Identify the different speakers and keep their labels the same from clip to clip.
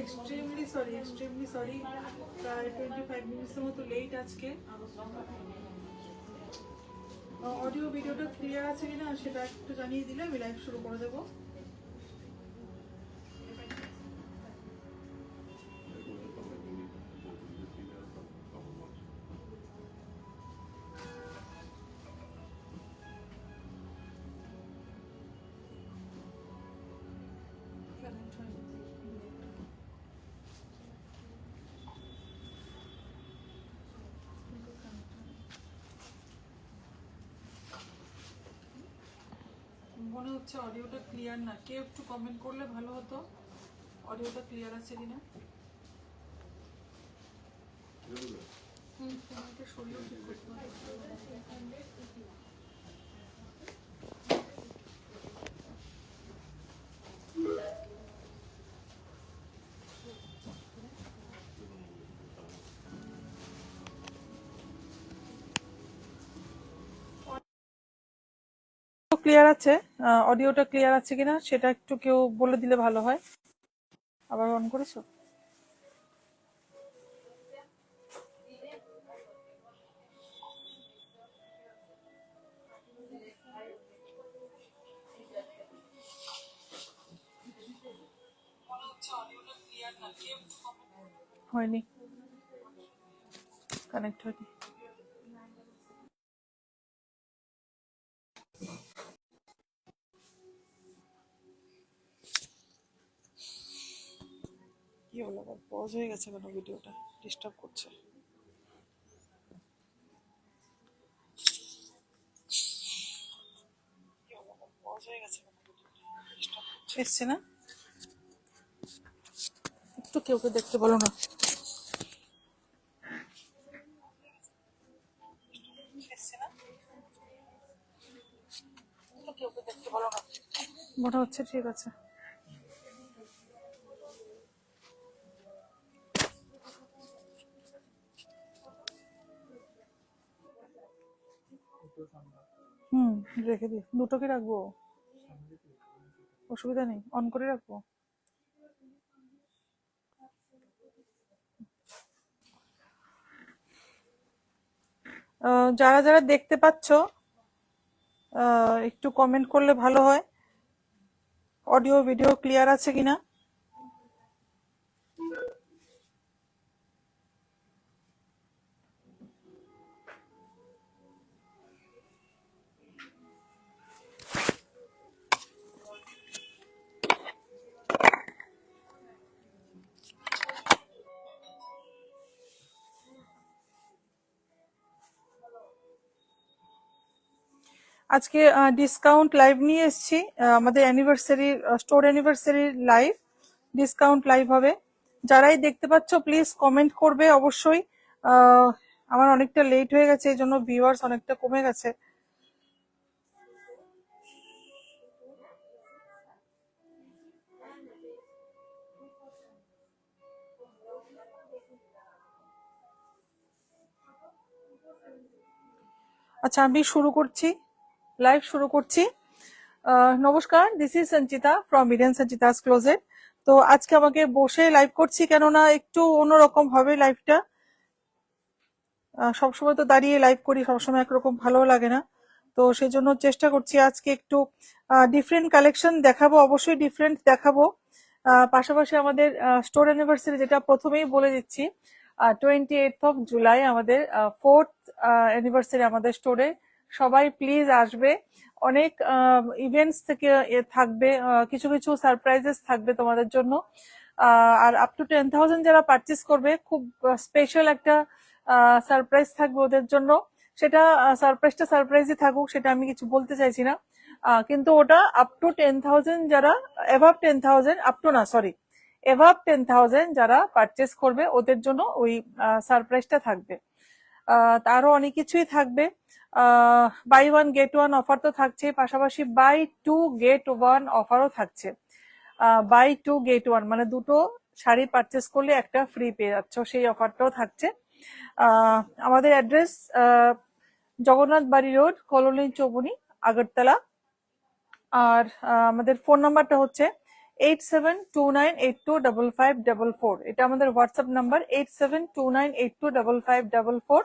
Speaker 1: extremely sorry প্রায় 25 মিনিটের মতো লেট আজকে। অডিও ভিডিওটা ক্লিয়ার আছে কিনা সেটা একটু জানিয়ে দিলে আমি লাইভ শুরু করে দেবো। মনে হচ্ছে অডিওটা ক্লিয়ার না, কেউ একটু কমেন্ট করলে ভালো হতো অডিওটা ক্লিয়ার আছে কিনা। শরীর ঠিক করতে হবে। ক্লিয়ার আছে, অডিওটা ক্লিয়ার আছে কিনা সেটা একটু কেউ বলে দিলে ভালো হয়। আবার অন করেছো? হয়নি, কানেক্ট হয়নি। কি হলো, আবার পজ হয়ে গেছে কেন? ভিডিওটা ডিস্টার্ব করছে। এসছে না, একটু কেউ দেখতে বলো না। মনে হচ্ছে ঠিক আছে। রেখে দিই, দুটো কি রাখবো? অসুবিধা নেই, অন করে রাখবো। যারা যারা দেখতে পাচ্ছ একটু কমেন্ট করলে ভালো হয়, অডিও ভিডিও ক্লিয়ার আছে কিনা। আজকে ডিসকাউন্ট লাইভ নিয়ে এসেছি, আমাদের anniversary store anniversary live, discount live হবে। যারাই দেখতে পাচ্ছ প্লিজ কমেন্ট করবে অবশ্যই। আমার অনেকটা লেট হয়ে গেছে, এই জন্য ভিউয়ার্স অনেকটা কমে গেছে। আচ্ছা, আমি শুরু করছি, লাইভ শুরু করছি। নমস্কার, this is Sanchita from Eden Sanchita's closet. তো আজকে আমাকে বসে লাইভ করছি, কেননা একটু অন্যরকম হবে লাইভটা। সবসময় তো দাঁড়িয়ে লাইভ করি, সবসময় একরকম ভালো লাগে না, তো সেই জন্য চেষ্টা করছি আজকে একটু ডিফারেন্ট কালেকশন দেখাবো, অবশ্যই ডিফারেন্ট দেখাবো। পাশাপাশি আমাদের স্টোর অ্যানিভার্সারি, যেটা প্রথমেই বলে দিচ্ছি, 28th of জুলাই আমাদের 4th অ্যানিভার্সারি আমাদের স্টোরে সবাই প্লিজ আসবে। অনেক ইভেন্টস থেকে থাকবে, কিছু কিছু সারপ্রাইজেস থাকবে তোমাদের জন্য। আর আপ টু 10,000 যারা পারচেস করবে, খুব স্পেশাল একটা সারপ্রাইজ থাকবে ওদের জন্য। সেটা সারপ্রাইজটা সারপ্রাইজই থাকুক, সেটা আমি কিছু বলতে চাইছি না। কিন্তু ওটা আপ টু 10,000 যারা এভাব 10,000 আপ টু না সরি এভাব 10,000 যারা পারচেস করবে ওদের জন্য ওই সারপ্রাইজটা থাকবে। তারও অনেক কিছুই থাকবে। Buy one get one offer তো থাকছে, পাশাপাশি বাই টু গেট ওয়ান অফারও থাকছে। বাই টু গেট ওয়ান মানে দুটো শাড়ি পারচেস করলে একটা ফ্রি পেয়ে যাচ্ছ, সেই অফারটাও থাকছে। আমাদের অ্যাড্রেস জগন্নাথ বাড়ি রোড, কলোনি চৌবনি, আগরতলা। আর আমাদের ফোন নাম্বারটা হচ্ছে 8729825544। এটা আমাদের হোয়াটসঅ্যাপ নাম্বার 8729825544।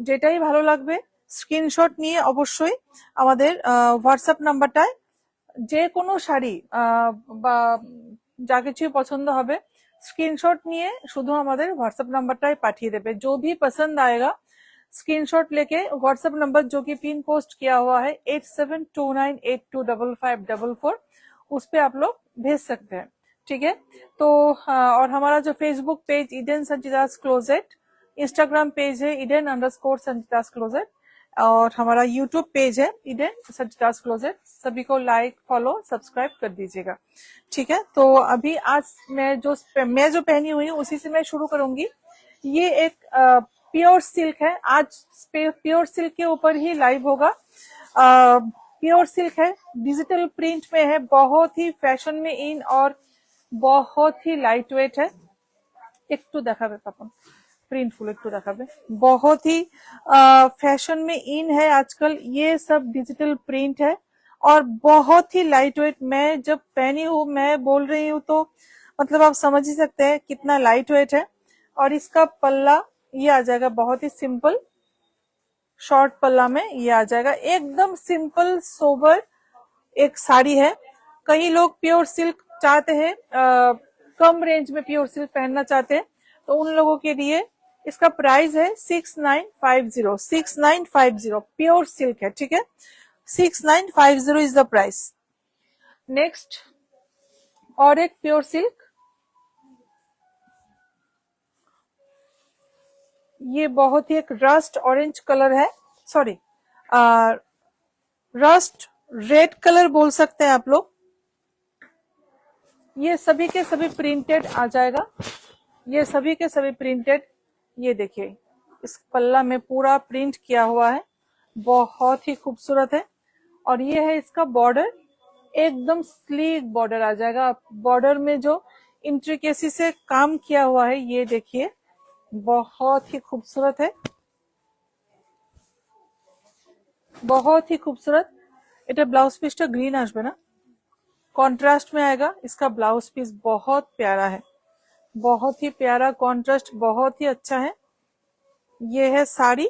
Speaker 1: যেটাই ভালো লাগবে স্ক্রিনশট নিয়ে অবশ্যই আমাদের হোয়াটসঅ্যাপ নাম্বারটায় যে কোনো শাড়ি বা যা কিছুই পছন্দ হবে स्क्रीनशॉट নিয়ে শুধু আমাদের হোয়াটসঅ্যাপ নাম্বারটায় পাঠিয়ে देवे। जो भी पसंद आएगा स्क्रीनशॉट लेके व्हाट्सएप नंबर जो कि पिन पोस्ट किया हुआ है 8729825544 उस पे आप लोग भेज सकते हैं। ठीक है, तो और हमारा जो Facebook page Eden संचितास closet, Instagram page है ईडन_संचितास क्लोजेट, और हमारा यूट्यूब पेज है ईडन संचितास क्लोजेट। सभी को लाइक फॉलो सब्सक्राइब कर दीजिएगा। ठीक है, तो अभी आज मैं जो पहनी हुई हूँ उसी से मैं शुरू करूंगी। ये एक प्योर सिल्क है, आज प्योर सिल्क के ऊपर ही लाइव होगा। प्योर सिल्क है, डिजिटल प्रिंट में है, बहुत ही फैशन में इन और बहुत ही लाइट वेट है। একটু দেখাবে পাপন, प्रिंटफुल একটু দেখাবে, बहुत ही फैशन में इन है आजकल। ये सब डिजिटल प्रिंट है और बहुत ही लाइट वेट। मैं जब पहनी हूँ, मैं बोल रही हूँ तो मतलब आप समझ ही सकते हैं कितना लाइट वेट है। और इसका पल्ला ये आ जाएगा बहुत ही सिंपल, शॉर्ट पल्ला में ये आ जाएगा। एकदम सिंपल सोबर एक साड़ी है। कई लोग प्योर सिल्क चाहते हैं, कम रेंज में प्योर सिल्क पहनना चाहते हैं, तो उन लोगों के लिए इसका प्राइस है 6950 प्योर सिल्क है। ठीक है, 6950 इज द प्राइस। नेक्स्ट और एक प्योर सिल्क, ये बहुत ही एक रस्ट ऑरेंज कलर है, सॉरी रस्ट रेड कलर बोल सकते हैं आप लोग। ये सभी के सभी प्रिंटेड आ जाएगा, ये सभी के सभी प्रिंटेड। ये देखिए इस पल्ला में पूरा प्रिंट किया हुआ है, बहुत ही खूबसूरत है। और ये है इसका बॉर्डर, एकदम स्लीक बॉर्डर आ जाएगा। बॉर्डर में जो इंट्रिकेसी से काम किया हुआ है ये देखिए, बहुत ही खूबसूरत है, बहुत ही खूबसूरत। এটা ব্লাউজ পিসটা গ্রিন আসবে না, कॉन्ट्रास्ट में आएगा। इसका ब्लाउज पीस बहुत प्यारा है, बहुत ही प्यारा कॉन्ट्रास्ट, बहुत ही अच्छा है। ये है साड़ी,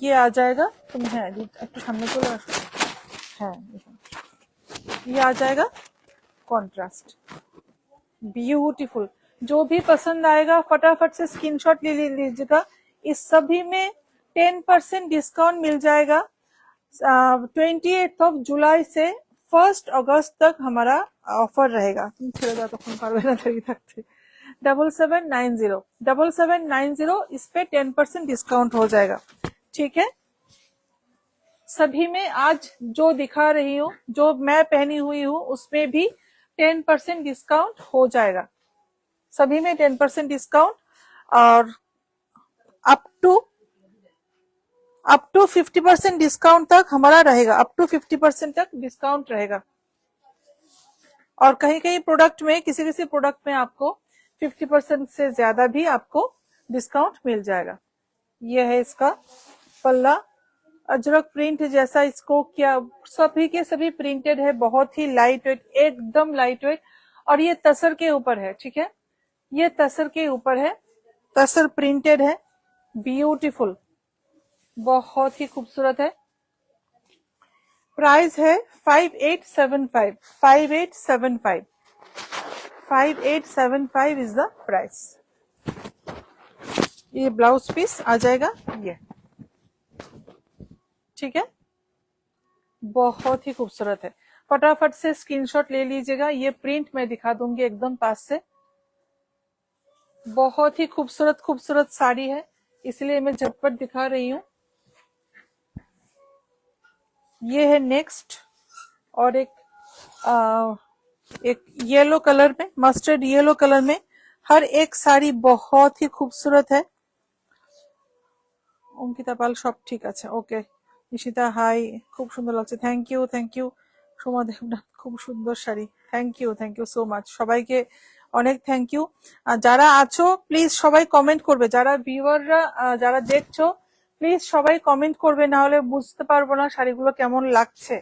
Speaker 1: ये आ जाएगा तुम है একটু সামনে চলে আসো, হ্যাঁ ये आ जाएगा कॉन्ट्रास्ट, ब्यूटीफुल। जो भी पसंद आएगा फटाफट से स्क्रीनशॉट ले लीजिएगा। इस सभी में 10% डिस्काउंट मिल जाएगा। 28 जुलाई से 1 अगस्त तक हमारा ऑफर रहेगा। तुम ছেড়ে দাও তখন পারবে না দাঁড়িয়ে থাকতে। 7790 इस पे 10% डिस्काउंट हो जाएगा। ठीक है, सभी में आज जो दिखा रही हूँ, जो मैं पहनी हुई हूँ, उसमें भी 10% डिस्काउंट हो जाएगा। सभी में 10% डिस्काउंट, और अप टू 50% डिस्काउंट तक हमारा रहेगा, अप टू 50% तक डिस्काउंट रहेगा। और कहीं कहीं प्रोडक्ट में, किसी किसी प्रोडक्ट में आपको 50% से ज्यादा भी आपको डिस्काउंट मिल जाएगा। ये है इसका पल्ला, अजरक प्रिंट जैसा इसको किया, सभी के सभी प्रिंटेड है, बहुत ही लाइट वेट, एकदम लाइट वेट। और ये तसर के ऊपर है। ठीक है, ये तसर के ऊपर है, तसर प्रिंटेड है, ब्यूटीफुल, बहुत ही खूबसूरत है। प्राइस है 5875 इज द प्राइस। ये ब्लाउज पीस आ जाएगा, ये ठीक है, बहुत ही खूबसूरत है। फटाफट से स्क्रीनशॉट ले लीजिएगा। ये प्रिंट मैं दिखा दूंगी एकदम पास से। बहुत ही खूबसूरत खूबसूरत साड़ी है, इसलिए मैं झटपट दिखा रही हूँ। ये है नेक्स्ट, और एक येलो कलर में, मस्टर्ड येलो कलर में। हर एक साड़ी बहुत ही खूबसूरत है। অঙ্কিতা পাল সব ঠিক আছে, ওকে। নিশিতা হাই, খুব সুন্দর লাগছে, thank you thank you. Soma Debnath, খুব সুন্দর sari, thank you so much. সবাইকে অনেক থ্যাংক ইউ। যারা আছো প্লিজ সবাই কমেন্ট করবে, যারা ভিউয়াররা যারা দেখছো প্লিজ সবাই কমেন্ট করবে, না হলে বুঝতে পারবো না শাড়িগুলো কেমন লাগছে।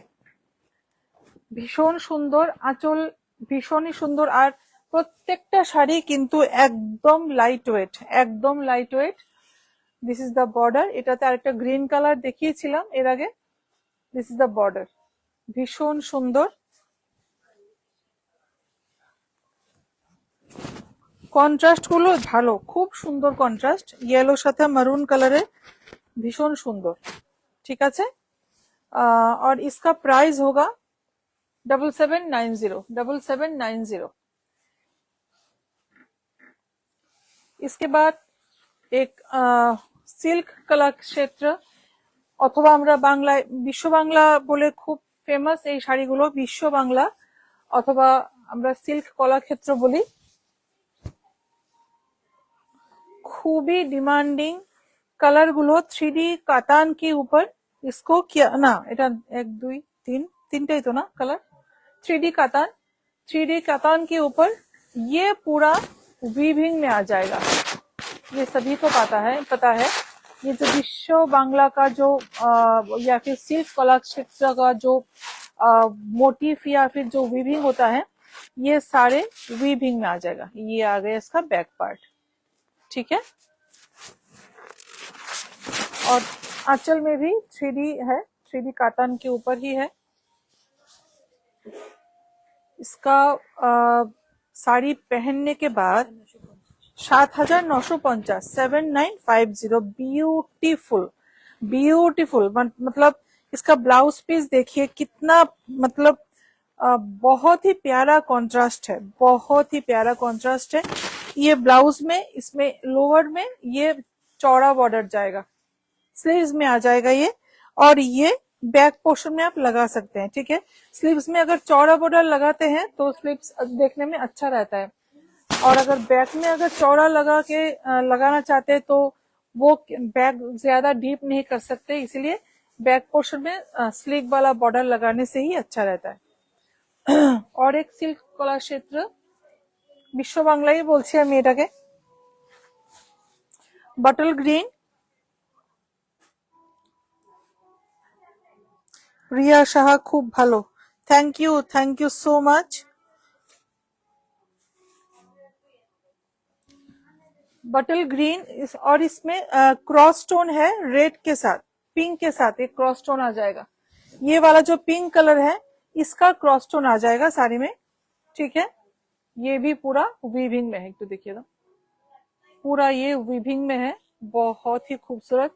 Speaker 1: ভীষণ সুন্দর আঁচল, ভীষণই সুন্দর, আর প্রত্যেকটা শাড়ি কিন্তু একদম লাইট ওয়েট, একদম light weight. This is the border, এটাতে আরেকটা গ্রিন কালার দেখিয়েছিলাম এর আগে। দিস ইজ দ্য বর্ডার, ভীষণ সুন্দর। কন্ট্রাস্ট গুলো ভালো, খুব সুন্দর কন্ট্রাস্ট, ইয়েলোর সাথে মারুন কালারের, ভীষণ সুন্দর। ঠিক আছে, और इसका प्राइस होगा 7790। इसके बाद एक সিল্ক কলা ক্ষেত্র, অথবা আমরা বাংলায় বিশ্ব বাংলা বলে খুব ফেমাস এই শাড়িগুলো, বিশ্ব বাংলা, অথবা আমরা সিল্ক কলাক্ষেত্র বলি। খুবই ডিমান্ডিং কালার গুলো, 3D কাতান के ऊपर इसको क्या ना, এটা 1 2 3 তিনটাই তো না colour, 3D katan, 3D katan के ऊपर ये पूरा वीविंग में आ जाएगा। ये सभी को पता है ये जो विश्व बांग्ला का जो या फिर सिल्क कला क्षेत्र का जो मोटिफ या फिर जो वीविंग होता है, ये सारे वीविंग में आ जाएगा। ये आ गया इसका बैक पार्ट, ठीक है। और आंचल में भी 3D है, 3D कातान के ऊपर ही है। इसका साड़ी पहनने के बाद 7950, 7950, ब्यूटीफुल ब्यूटीफुल। मतलब इसका ब्लाउज पीस देखिए कितना, मतलब बहुत ही प्यारा कॉन्ट्रास्ट है, बहुत ही प्यारा कॉन्ट्रास्ट है। ये ब्लाउज में, इसमें लोअर में ये चौड़ा बॉर्डर जाएगा, स्लीव्स में आ जाएगा ये, और ये बैक पोर्शन में आप लगा सकते हैं, ठीक है। स्लीव्स में अगर चौड़ा बॉर्डर लगाते हैं तो स्लीव्स देखने में अच्छा रहता है, और अगर बैक में अगर चौड़ा लगाना चाहते हैं तो वो बैक ज्यादा डीप नहीं कर सकते, इसलिए बैक पोर्शन में स्लीव वाला बॉर्डर लगाने से ही अच्छा रहता है। और एक सिल्क कला क्षेत्र, বিশ্ব বাংলাই বলছি আমি এটাকে, বটল গ্রিন। রিয়া সাহা, খুব ভালো, थैंक यू सो मच। बटल ग्रीन और इसमें क्रॉस स्टोन है रेड के साथ, पिंक के साथ एक क्रॉस स्टोन आ जाएगा। ये वाला जो पिंक कलर है इसका क्रॉस स्टोन आ जाएगा साड़ी में, ठीक है। ये भी पूरा वीविंग में है, तो देखिएगा पूरा ये वीविंग में है, बहुत ही खूबसूरत,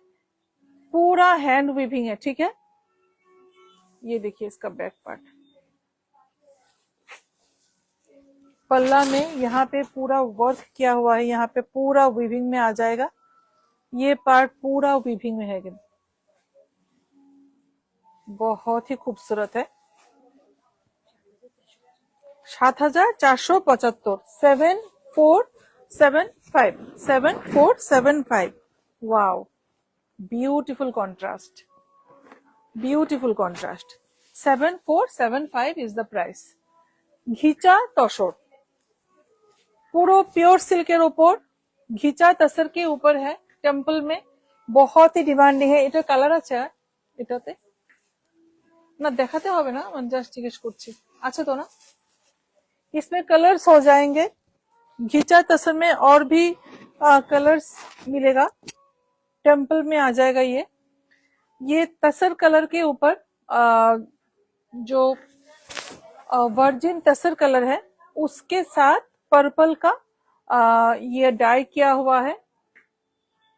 Speaker 1: पूरा हैंड वीविंग है, ठीक है। ये देखिए इसका बैक पार्ट, पल्ला में यहाँ पे पूरा वर्क किया हुआ है, यहाँ पे पूरा वीविंग में आ जाएगा। ये पार्ट पूरा वीविंग में है, बहुत ही खूबसूरत है। 7475, 7475, wow, beautiful contrast, beautiful contrast. 7475 is the price. घिचा तसर, পুরো পিওর সিল্কের উপর ঘিচা তসর के ऊपर है, টেম্পল में, बहुत ही डिमांडिंग है। এটা কালার আছে এটাতে না, দেখাতে হবে না, আমি জাস্ট জিজ্ঞেস করছি, আছে তো না? इसमें कलर्स हो जाएंगे, घिचा तसर में और भी कलर्स मिलेगा, टेम्पल में आ जाएगा। ये तसर कलर के ऊपर जो वर्जिन तसर कलर है उसके साथ पर्पल का ये डाई किया हुआ है,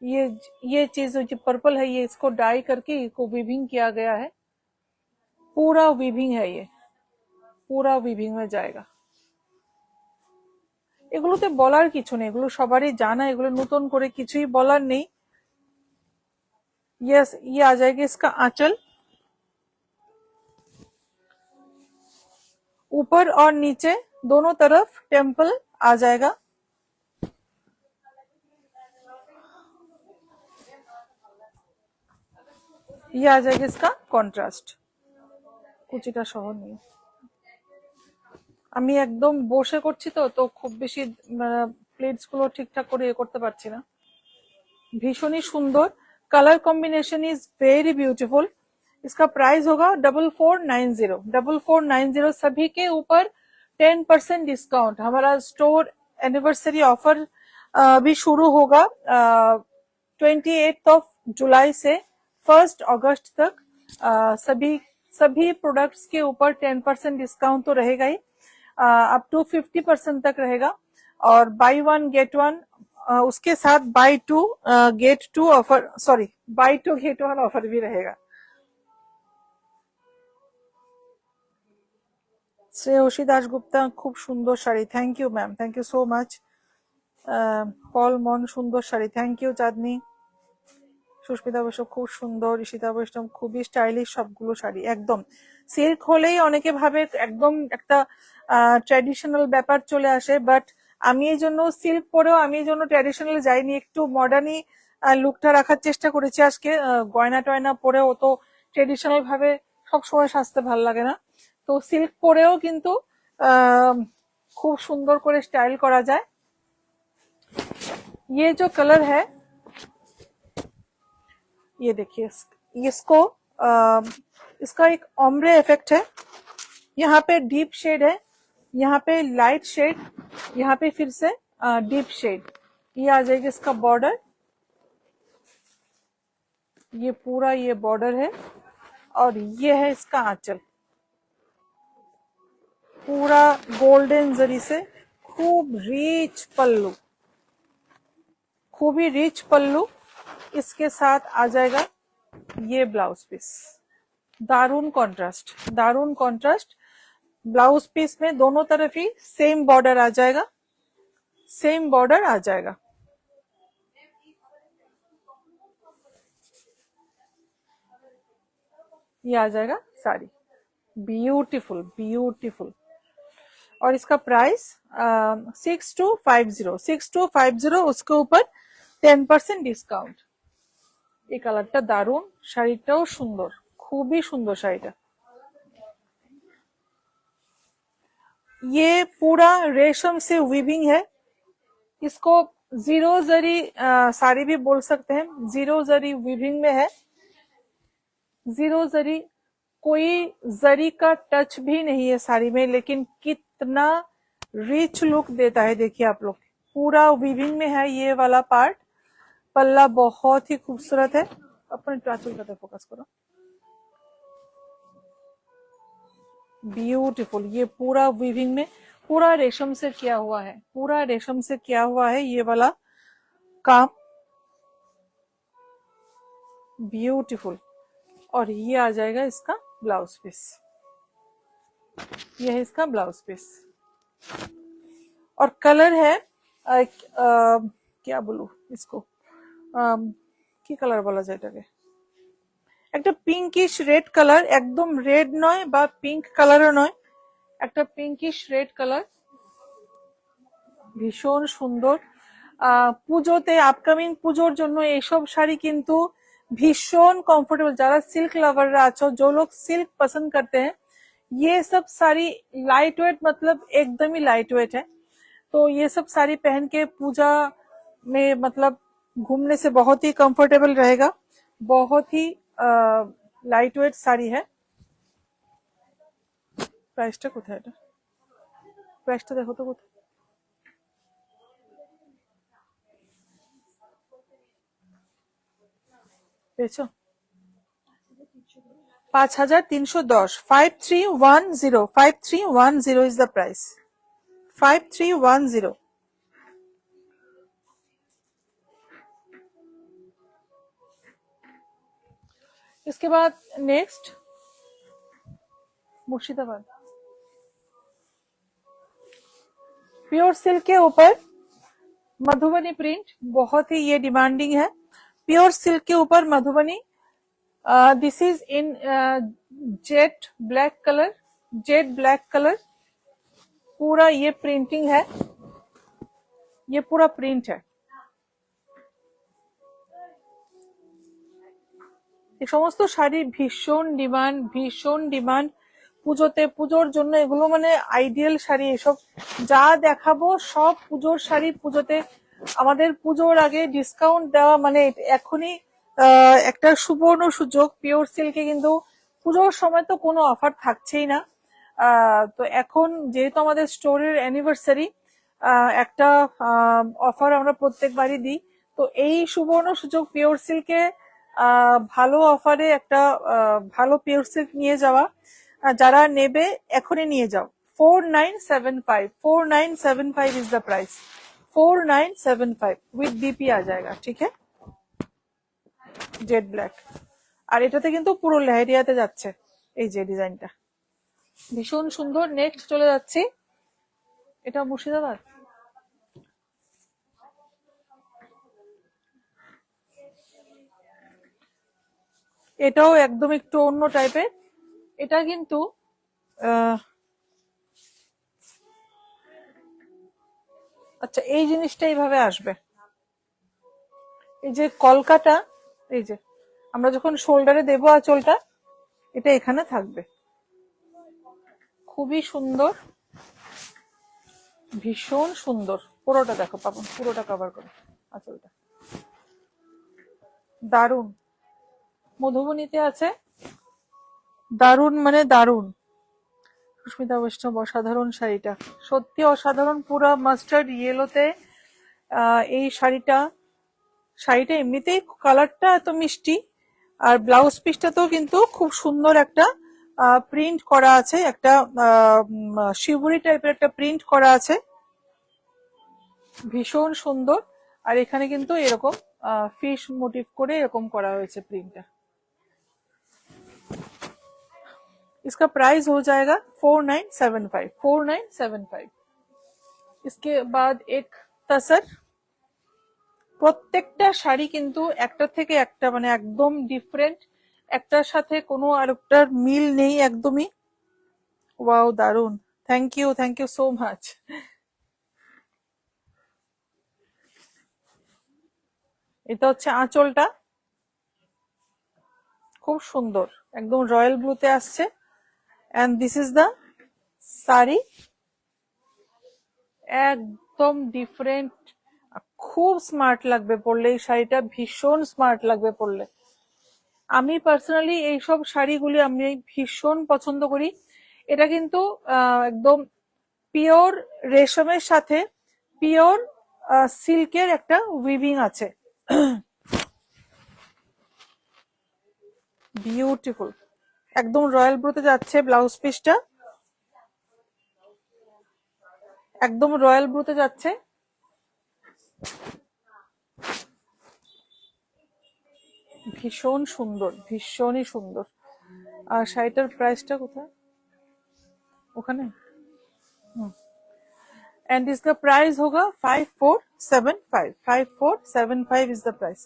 Speaker 1: ये ये चीज जो पर्पल है, ये इसको डाई करके इसको वीविंग किया गया है। पूरा वीविंग है, ये पूरा वीविंग में जाएगा। এগুলোতে বলার কিছু নেই, এগুলো সবারই জানা, এগুলো নতুন করে কিছুই বলার নেই। यस, ये आ जाएगा इसका आंचल, ऊपर और नीचे दोनों तरफ टेम्पल आ जाएगा। ये आ जाएगा इसका কন্ট্রাস্ট, কুচিটা সহ নিয়ে। আমি একদম বসে করছি তো তো খুব বেশি প্লেটস গুলো ঠিকঠাক করে করতে পারছি না। भीषणी सुंदर, colour combination is very beautiful. इसका प्राइस होगा 4490, 4490। सभी के ऊपर 10% डिस्काउंट। हमारा स्टोर एनिवर्सरी ऑफर भी शुरू होगा 28 जुलाई से 1 अगस्त तक। सभी प्रोडक्ट्स के ऊपर 10% डिस्काउंट तो रहेगा ही, अप टू 50% तक रहेगा। और बाई वन गेट वन, उसके साथ buy two get two offer, sorry buy two get one offer भी रहेगा। শ্রেয়সী দাশগুপ্তা, খুব সুন্দর sari, thank you ma'am, thank you so much. Poulomi, সুন্দর শাড়ি, থ্যাংক ইউ চাঁদনি। সুস্মিতা বৈষ্ণব খুব সুন্দর, ঈশিতা বৈষ্ণব খুবই স্টাইলিশ, সবগুলো শাড়ি একদম। সিল্ক হলেই অনেকে ভাবে একদম একটা ট্র্যাডিশনাল ব্যাপার চলে আসে, বাট আমি এই জন্য সিল্ক পরেও আমি এই জন্য ট্র্যাডিশনাল যাইনি, একটু মডার্নই লুকটা রাখার চেষ্টা করেছি আজকে। গয়না টয়না পরেও তো ট্র্যাডিশনাল ভাবে সবসময় সাজতে ভালো লাগে না, তো সিল্ক পরেও কিন্তু খুব সুন্দর করে স্টাইল করা যায়। ये जो कलर है, ये देखिए, इसको इसका एक ओम्ब्रे इफेक्ट है। यहाँ पे डीप शेड है, यहाँ पे लाइट शेड, यहाँ पे फिर से डीप शेड। ये आ जाएगा इसका बॉर्डर, ये पूरा ये बॉर्डर है, और ये है इसका आंचल, पूरा गोल्डन जरी से खूब रिच पल्लू, खूब ही रिच पल्लू। इसके साथ आ जाएगा ये ब्लाउज पीस, दारुण कॉन्ट्रास्ट, दारुण कॉन्ट्रास्ट। ब्लाउज पीस में दोनों तरफ ही सेम बॉर्डर आ जाएगा, सेम बॉर्डर आ जाएगा। ये आ जाएगा साड़ी, ब्यूटीफुल ब्यूटीफुल। और इसका प्राइस 6250, 6250, उसके ऊपर 10% डिस्काउंट। এই কালারটা দারুণ, শাড়িটাও সুন্দর, খুবই সুন্দর শাড়িটা। ये पूरा रेशम से वीविंग है, इसको जीरो जरी साड़ी भी बोल सकते हैं, जीरो जरी वीविंग में है। जीरो जरी, कोई जरी का टच भी नहीं है साड़ी में, लेकिन कितना रिच लुक देता है देखिए आप लोग। पूरा वीविंग में है ये वाला पार्ट। पल्ला बहुत ही खूबसूरत है, अपने टाचल का फोकस करो, ब्यूटीफुल। ये पूरा वीविंग में, पूरा रेशम से किया हुआ है, पूरा रेशम से किया हुआ है ये वाला काम, ब्यूटीफुल। और ये आ जाएगा इसका ब्लाउज पीस, ये है इसका ब्लाउज पीस। और कलर है क्या बोलूं इसको, কি কালার বলা যায় এটাকে, একটা পিঙ্কিশ রেড কালার, একদম রেড নয় বা পিঙ্ক কালারও নয়, একটা পিঙ্কিশ রেড কালার, ভীষণ সুন্দর। পুজোতে, আপকামিং পুজোর জন্য এইসব শাড়ি কিন্তু भीषण कंफर्टेबल। যারা सिल्क लवरরা আছো, जो लोग सिल्क पसंद करते हैं, ये सब साड़ी लाइट वेट, मतलब एकदम ही लाइट वेट है। तो ये सब साड़ी पहन के पूजा में मतलब घूमने से बहुत ही कंफर्टेबल रहेगा, बहुत ही लाइट वेट साड़ी है। प्राइसটা কোথায়, এটা প্রাইসটা দেখো তো কোথায়, পেয়েছো? 5310, 5310, 5310 is the price, 5310। इसके बाद नेक्स्ट मुर्शिदाबाद प्योर सिल्क के ऊपर मधुबनी प्रिंट, बहुत ही ये डिमांडिंग है। प्योर सिल्क के ऊपर Madhubani, this is in jet black colour, jet black colour, पूरा ये प्रिंटिंग है, ये पूरा प्रिंट है। এই সমস্ত শাড়ি ভীষণ ডিমান্ড পুজোতে, পুজোর জন্য এগুলো মানে আইডিয়াল শাড়ি। এসব যা দেখাবো সব পুজোর শাড়ি। পুজোতে আমাদের পুজোর আগে ডিসকাউন্ট দেওয়া মানে এখনই একটা সুবর্ণ সুযোগ। পিওর সিল্কে কিন্তু পুজোর সময় তো কোনো অফার থাকছেই না। তো এখন যেহেতু আমাদের স্টোরের অ্যানিভার্সারি, একটা অফার আমরা প্রত্যেকবারই দিই। তো এই সুবর্ণ সুযোগ পিওর সিল্কে ভালো অফারে একটা ভালো পিওর সিল্ক নিয়ে যাওয়া। যারা নেবে এখনই নিয়ে যাও। 4975, 4975 is the price, 4975 with BP आ जाएगा, ठीक है। জেড ব্ল্যাক, আর এটাতে কিন্তু পুরো লেহেরিয়াতে যাচ্ছে এই যে ডিজাইনটা, ভীষণ সুন্দর। নেক্সট চলে যাচ্ছি, এটা মুর্শিদাবাদ। এটাও একদম একটু অন্য টাইপের। এটা কিন্তু আচ্ছা, এই জিনিসটা এইভাবে আসবে, এই যে কলকাটা, এই যে আমরা যখন শোল্ডারে দেবো আঁচলটা, এটা এখানে থাকবে। খুবই সুন্দর, ভীষণ সুন্দর। পুরোটা দেখো পাবন, পুরোটা কভার করে আঁচলটা, দারুন। মধুবনীতে আছে, দারুন মানে দারুন। সুস্মিতা বৈষ্ণব, অসাধারণ শাড়িটা, সত্যি অসাধারণ। পুরো মাস্টার্ড ইয়েলোতে এই শাড়িটা এমনিতেই কালারটা এত মিষ্টি, আর ব্লাউজ পিসটাতেও কিন্তু খুব সুন্দর একটা প্রিন্ট করা আছে, একটা শিবুরি টাইপের একটা প্রিন্ট করা আছে, ভীষণ সুন্দর। আর এখানে কিন্তু এরকম ফিশ মোটিভ করে এরকম করা হয়েছে প্রিন্টটা। इसका प्राइस हो जाएगा 4975, 4975। इसके बाद एक तसर। প্রত্যেকটা শাড়ি কিন্তু একটা থেকে একটা মানে একদম ডিফারেন্ট, একটার সাথে কোনো আরেকটার মিল নেই একদমই। ওয়াও, দারুন, থ্যাংক ইউ সো মাচ। এটা হচ্ছে আঁচলটা, খুব সুন্দর, একদম রয়্যাল ব্লুতে আসছে। And this is the sari, একদম ডিফারেন্ট, খুব স্মার্ট লাগবে পরলে এই শাড়িটা, ভীষণ স্মার্ট লাগবে পরলে। আমি পার্সোনালি এইসব শাড়িগুলি আমি ভীষণ পছন্দ করি। এটা কিন্তু একদম পিওর রেশমের সাথে পিওর সিল্কের একটা উইভিং আছে, বিউটিফুল। একদম রয়্যাল ব্লুতে যাচ্ছে ব্লাউজ পিসটা, একদম রয়্যাল ব্লুতে যাচ্ছে। ভীষণ সুন্দর, ভীষণই সুন্দর। আর শাড়িটার প্রাইসটা কোথায়? ওখানে। एंड इसका प्राइस होगा 5475, 5475 इज द प्राइस,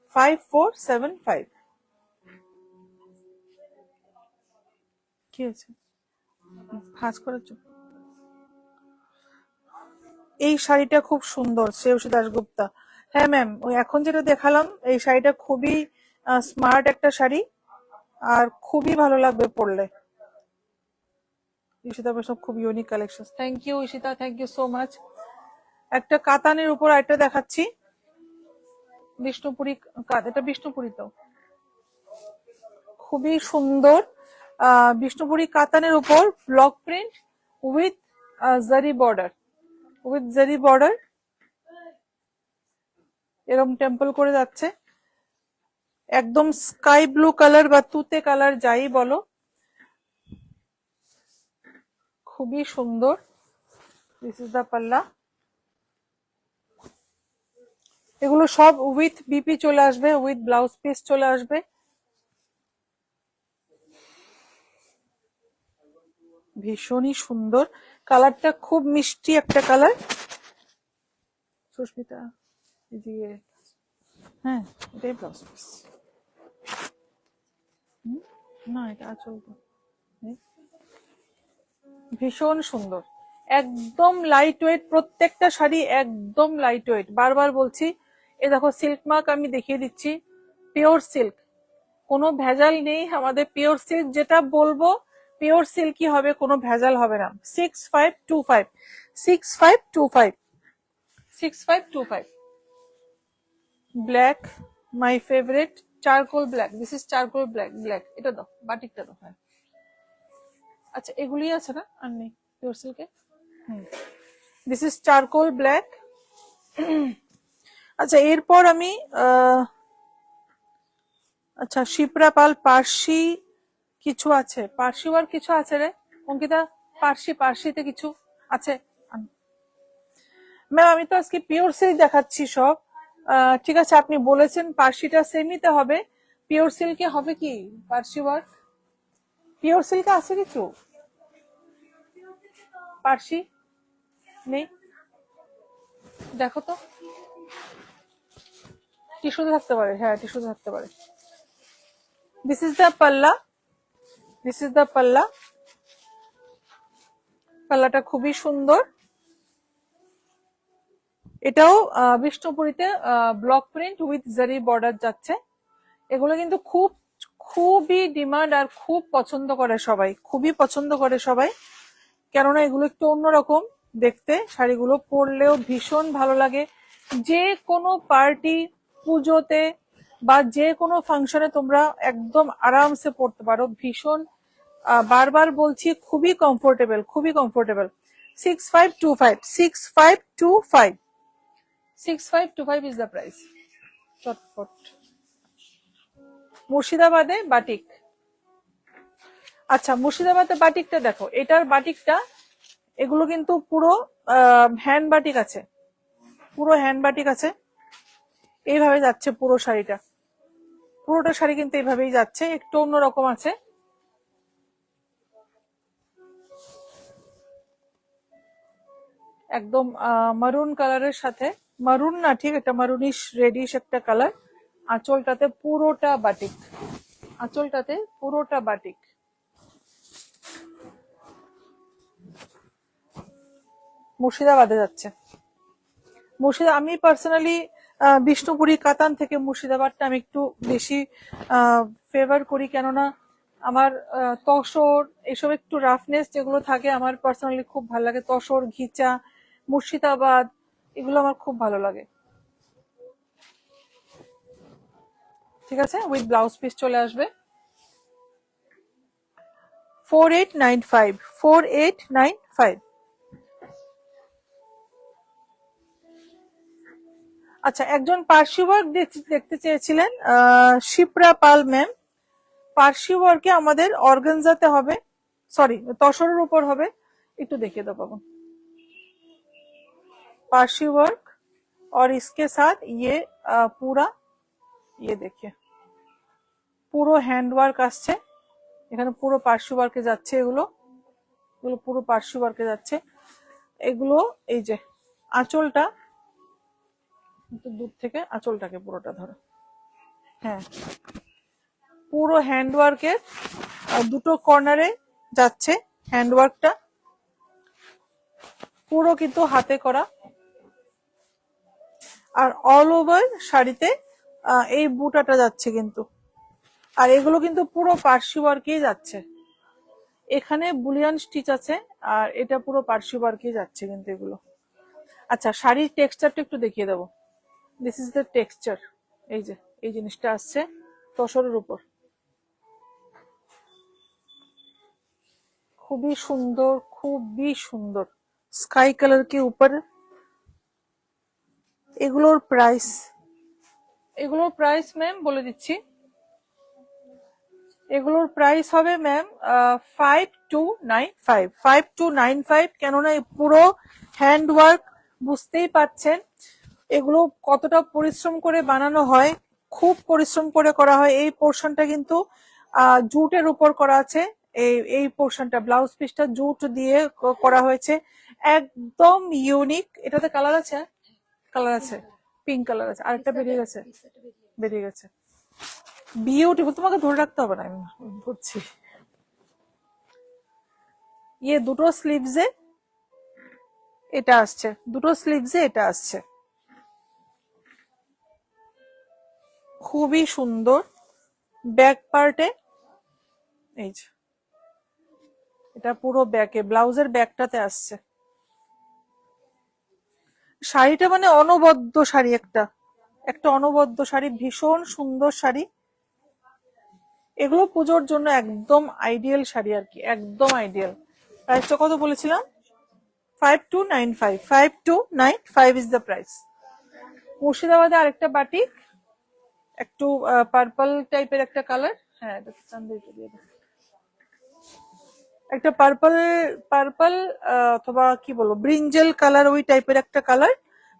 Speaker 1: 5475। কি আছে ভাঁজ করার জন্য? এই শাড়িটা খুব সুন্দর, শ্রেয়সী দাশগুপ্তা। হ্যাঁ ম্যাম, ওই এখন যেটা দেখালাম এই শাড়িটা খুবই স্মার্ট একটা শাড়ি, আর খুবই ভালো লাগবে পরলে। ঈশিতা বৈষ্ণব, খুব unique collection. Thank you Ishita, thank you so much. একটা কাতানের উপর একটা দেখাচ্ছি, বিষ্ণুপুরি। এটা বিষ্ণুপুরি তো, খুবই সুন্দর। বিষ্ণুপুরি কাতানের উপর ব্লক প্রিন্ট উইথ জারি বর্ডার, উইথ জারি বর্ডার, এরকম টেম্পল করে যাচ্ছে। একদম স্কাই ব্লু কালার বা তুতে কালার যাই বলো, খুবই সুন্দর। দিস ইজ দা পাল্লা। এগুলো সব উইথ বিপি চলে আসবে, উইথ ব্লাউজ পিস চলে আসবে। ভীষণই সুন্দর, কালারটা খুব মিষ্টি একটা কালার। সুস্মিতা এদিকে, হ্যাঁ এটাই ব্লাউজ পিস। না এটা আঁচল তো, ভীষণ সুন্দর, একদম লাইট ওয়েট, প্রত্যেকটা শাড়ি একদম লাইট ওয়েট। বারবার বলছি, এ দেখো সিল্ক মার্ক আমি দেখিয়ে দিচ্ছি, পিওর সিল্ক, কোনো ভেজাল নেই আমাদের। পিওর সিল্ক যেটা বলবো পিওর সিল্কই হবে, কোনো ভেজাল হবে না। 6525, 6525, 6525। Black my favourite, charcoal black, this is charcoal black. Black এটা দাও, বাটিকটা দাও। হ্যাঁ আচ্ছা এগুলি আছে না, আর নেই পিওর সিল্কে। This is charcoal black. আচ্ছা এরপর আমি আচ্ছা শিপ্রা পাল পার্সি কিছু আছে, পার্সি আর কিছু আছে রে অঙ্কিতা, পার্সিতে কিছু আছে। ম্যাম আমি তো আজকে পিওর সিল্ক দেখাচ্ছি সব। ঠিক আছে, আপনি বলেছেন পার্সিটা সেমিতে হবে, পিওর সিল্কে হবে কি পার্সি ওয়ার্ক? পিওর সিল্কে আছে কিছু, পার্সি নেই? দেখো তো, টিস্যুতে থাকতে পারে, হ্যাঁ টিস্যুতে থাকতে পারে। দিস ইজ দ্য পাল্লা, দিস ইজ দ্য পাল্লা। পাল্লাটা খুবই সুন্দর, এটাও বিষ্ণুপুরীতে ব্লক প্রিন্ট উইথ জারি বর্ডার যাচ্ছে। এগুলো কিন্তু খুবই ডিমান্ড আর খুব পছন্দ করে সবাই, খুবই পছন্দ করে সবাই, কেননা এগুলো একটু অন্যরকম দেখতে। শাড়িগুলো পরলেও ভীষণ ভালো লাগে, যে কোনো পার্টি, পুজোতে বা যে কোনো ফাংশনে তোমরা একদম আরামসে পরতে পারো। ভীষণ বারবার বলছি, খুবই কমফোর্টেবল, খুবই কমফোর্টেবল। 6525, 6525, 6525 is the price. চটপট মুর্শিদাবাদে বাটিক। আচ্ছা মুর্শিদাবাদে বাটিকটা দেখো, এটার বাটিকটা, এগুলো কিন্তু পুরো হ্যান্ড বাটিক আছে, পুরো হ্যান্ড বাটিক আছে। এইভাবে যাচ্ছে পুরো শাড়িটা, পুরোটা শাড়ি কিন্তু এইভাবেই যাচ্ছে, একটু অন্যরকম আছে। একদম মারুন কালারের সাথে, মারুন না ঠিক, এটা মারুনিশ রেডিশ একটা কালার। আঁচলটাতে পুরোটা বাটিক, আঁচলটাতে পুরোটা বাটিক। মুর্শিদাবাদে যাচ্ছে। আমি পার্সোনালি বিষ্ণুপুরি কাতান থেকে মুর্শিদাবাদটা আমি একটু বেশি ফেভার করি, কেননা আমার তসর এসব একটু রাফনেস যেগুলো থাকে আমার পার্সোনালি খুব ভালো লাগে। তসর, ঘিচা, মুর্শিদাবাদ এগুলো আমার খুব ভালো লাগে। ঠিক আছে, উইথ ব্লাউজ পিস চলে আসবে। 4895, 4895। আচ্ছা একজন পার্সি ওয়ার্ক দেখতে চেয়েছিলেন, শিপ্রা পাল ম্যাম। পার্সি ওয়ার্কে আমাদের অর্গানজাতে হবে, সরি তসরের উপর হবে, একটু দেখিয়ে দাও বাবু। पार्शी वर्क और इसके साथ ये पूरा ये देखिए পুরো হ্যান্ড ওয়ার্ক আসছে, এখানে পুরো পার্সি ওয়ার্কে যাচ্ছে, এগুলো এগুলো পুরো পার্সি ওয়ার্কে যাচ্ছে। এগুলো এই যে আঁচলটা, দূর থেকে আঁচলটাকে পুরোটা ধরো, হ্যাঁ পুরো হ্যান্ড ওয়ার্কের দুটো কর্নারে যাচ্ছে হ্যান্ড ওয়ার্কটা, পুরো কিন্তু হাতে করা। আর অল ওভার শাড়িতে এই বুটাটা যাচ্ছে কিন্তু, আর এগুলো কিন্তু পুরো পার্সি ওয়ার্কেই যাচ্ছে। এখানে বুলিয়ান স্টিচ আছে, আর এটা পুরো পার্সি ওয়ার্কেই যাচ্ছে কিন্তু এগুলো। আচ্ছা শাড়ির টেক্সচারটা একটু দেখিয়ে দেবো। দিস ইজ দ্য টেক্সচার, এই যে এই জিনিসটা আসছে তসরের উপর, খুবই সুন্দর, খুবই সুন্দর, স্কাই কালার কে উপর। এগুলোর প্রাইস ম্যাম বলে দিচ্ছি, এগুলোর প্রাইস হবে ম্যাম 5295, 5295। কেননা পুরো হ্যান্ড ওয়ার্ক, বুঝতেই পাচ্ছেন এগুলো কতটা পরিশ্রম করে বানানো হয়, খুব পরিশ্রম করে করা হয়। এই পোর্শনটা কিন্তু জুটের উপর করা আছে, এই পোর্শনটা ব্লাউজ পিসটা জুট দিয়ে করা হয়েছে, একদম ইউনিক। এটাতে কালার আছে, কালার আছে, পিঙ্ক কালার আছে, আরেকটা বেরিয়ে গেছে, বেরিয়ে গেছে। বিউটিফুল, তোমাকে ধরে রাখতে হবে না, আমি বুঝছি। ইয়ে দুটো স্লিভসে এটা আসছে, দুটো স্লিভসে এটা আসছে, খুবই সুন্দর। ব্যাক পার্টে এই যে এটা পুরো ব্যাকে, ব্লাউজের ব্যাকটাতে আসছে। শাড়িটা মানে অনবদ্য শাড়ি, একটা একটা অনবদ্য শাড়ি, ভীষণ সুন্দর শাড়ি। এগুলো পুজোর জন্য একদম আইডিয়াল শাড়ি আর কি, একদম আইডিয়াল। প্রাইসটা কত বলেছিলাম? 5295, 5295 ইজ দ্য প্রাইস। মুর্শিদাবাদে আরেকটা বাটিক, একটু পার্পল টাইপের একটা কালার, হ্যাঁ এটা চান্দেরিটা দিয়ে দাও। একটা পার্পল পার্পল অথবা কি বলবো ব্রিঞ্জেল কালার, ওই টাইপের একটা কালার।